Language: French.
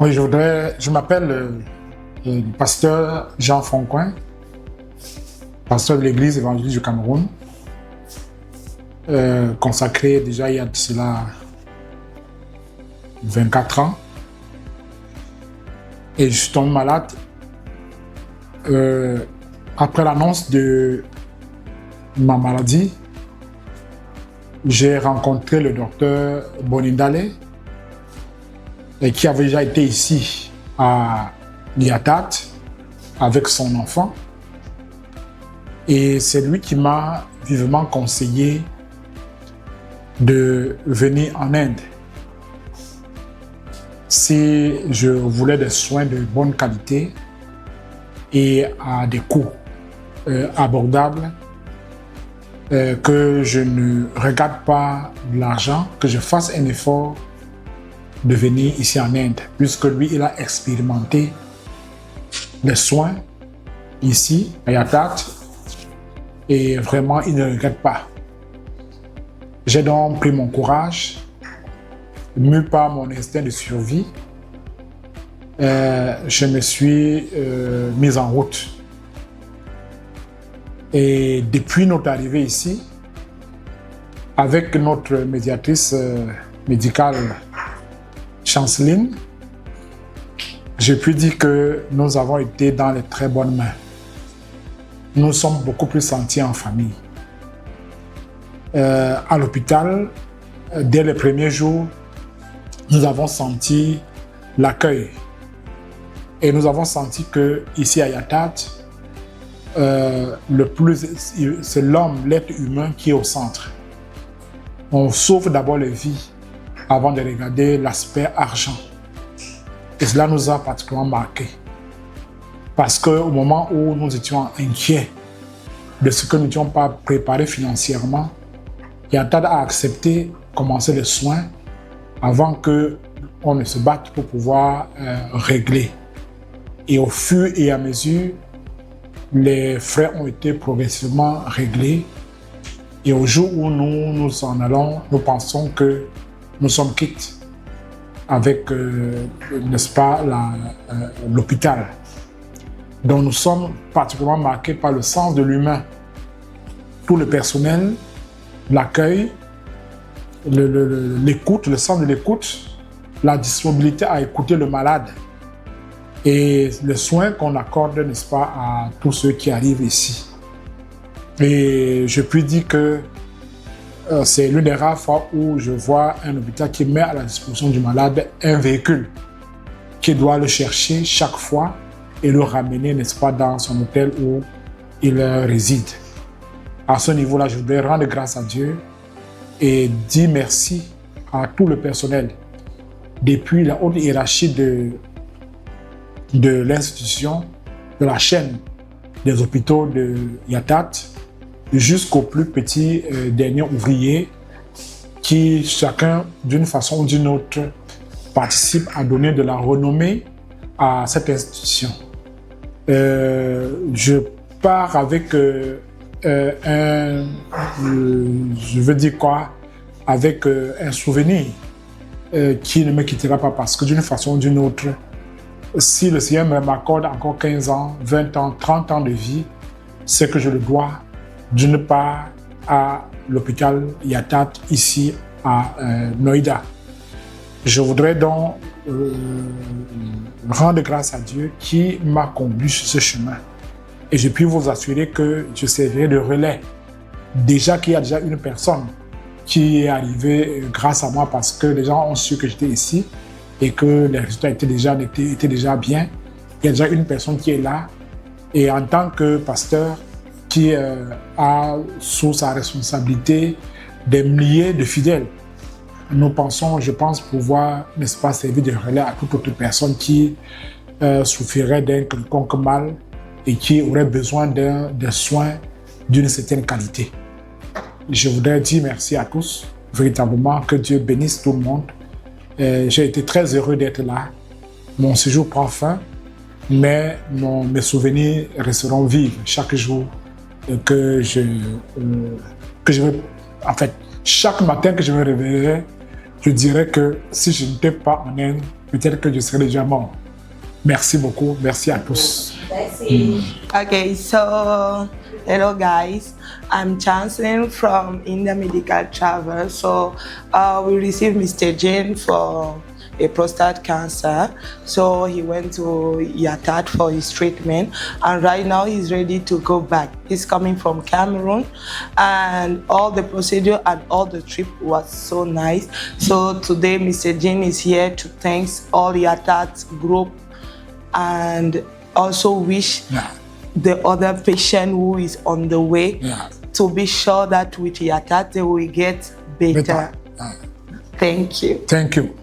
Oui, je m'appelle le pasteur Jean Foncoin, pasteur de l'église évangélique du Cameroun, consacré déjà il y a de cela 24 ans. Et je suis tombé malade après l'annonce de ma maladie. J'ai rencontré le docteur Bonindale, qui avait déjà été ici à Yatat avec son enfant. Et c'est lui qui m'a vivement conseillé de venir en Inde. Si je voulais des soins de bonne qualité et à des coûts abordables, que je ne regarde pas l'argent, que je fasse un effort de venir ici en Inde, puisque lui, il a expérimenté les soins ici, à Yatat, et vraiment, il ne regrette pas. J'ai donc pris mon courage, mu par mon instinct de survie, je me suis mis en route. Et depuis notre arrivée ici, avec notre médiatrice médicale, Chanceline, je puis dire que nous avons été dans les très bonnes mains. Nous sommes beaucoup plus sentis en famille. À l'hôpital, dès les premiers jours, nous avons senti l'accueil. Et nous avons senti qu'ici à Yatat, c'est l'homme, l'être humain qui est au centre. On sauve d'abord les vies avant de regarder l'aspect argent. Et cela nous a particulièrement marqué. Parce qu'au moment où nous étions inquiets de ce que nous n'étions pas préparés financièrement, Yatat a accepté de commencer les soins avant qu'on ne se batte pour pouvoir régler. Et au fur et à mesure, les frais ont été progressivement réglés. Et au jour où nous en allons, nous pensons que nous sommes quittes avec, n'est-ce pas, l'hôpital. Donc nous sommes particulièrement marqués par le sens de l'humain. Tout le personnel, l'accueil, l'écoute, le sens de l'écoute, la disponibilité à écouter le malade et les soins qu'on accorde, n'est-ce pas, à tous ceux qui arrivent ici. Et je puis dire que c'est l'une des rares fois où je vois un hôpital qui met à la disposition du malade un véhicule qui doit le chercher chaque fois et le ramener, n'est-ce pas, dans son hôtel où il réside. À ce niveau-là, je voudrais rendre grâce à Dieu et dire merci à tout le personnel, depuis la haute hiérarchie de l'institution, de la chaîne des hôpitaux de Yatat, jusqu'aux plus petits derniers ouvriers qui, chacun d'une façon ou d'une autre, participe à donner de la renommée à cette institution. Je pars avec avec un souvenir qui ne me quittera pas, parce que d'une façon ou d'une autre, si le Seigneur m'accorde encore 15 ans, 20 ans, 30 ans de vie, c'est que je le dois d'une part à l'hôpital Yatat ici à Noida. Je voudrais donc rendre grâce à Dieu qui m'a conduit sur ce chemin. Et je puis vous assurer que je servirai de relais. Déjà qu'il y a déjà une personne qui est arrivée grâce à moi, parce que les gens ont su que j'étais ici et que les résultats étaient déjà bien. Il y a déjà une personne qui est là. Et en tant que pasteur qui a sous sa responsabilité des milliers de fidèles, nous pensons, je pense, pouvoir, n'est-ce pas, servir de relais à toute autre personne qui souffrirait d'un quelconque mal et qui aurait besoin de soins d'une certaine qualité. Je voudrais dire merci à tous, véritablement, que Dieu bénisse tout le monde. J'ai été très heureux d'être là. Mon séjour prend fin, mais mes souvenirs resteront vifs chaque jour que je vais, en fait, chaque matin que je me réveillerai, je dirais que si je n'étais pas en Inde, peut-être que je serais déjà mort. Merci beaucoup. Merci à tous. Okay, so hello guys, I'm Chancellor from India Medical Travel. So we received Mr. Jane for a prostate cancer. So he went to Yatat for his treatment, and right now he's ready to go back. He's coming from Cameroon, and all the procedure and all the trip was so nice. So today Mr. Jane is here to thank all Yatat group and also wish the other patient who is on the way to be sure that with Yatat they will get better. Thank you. Thank you.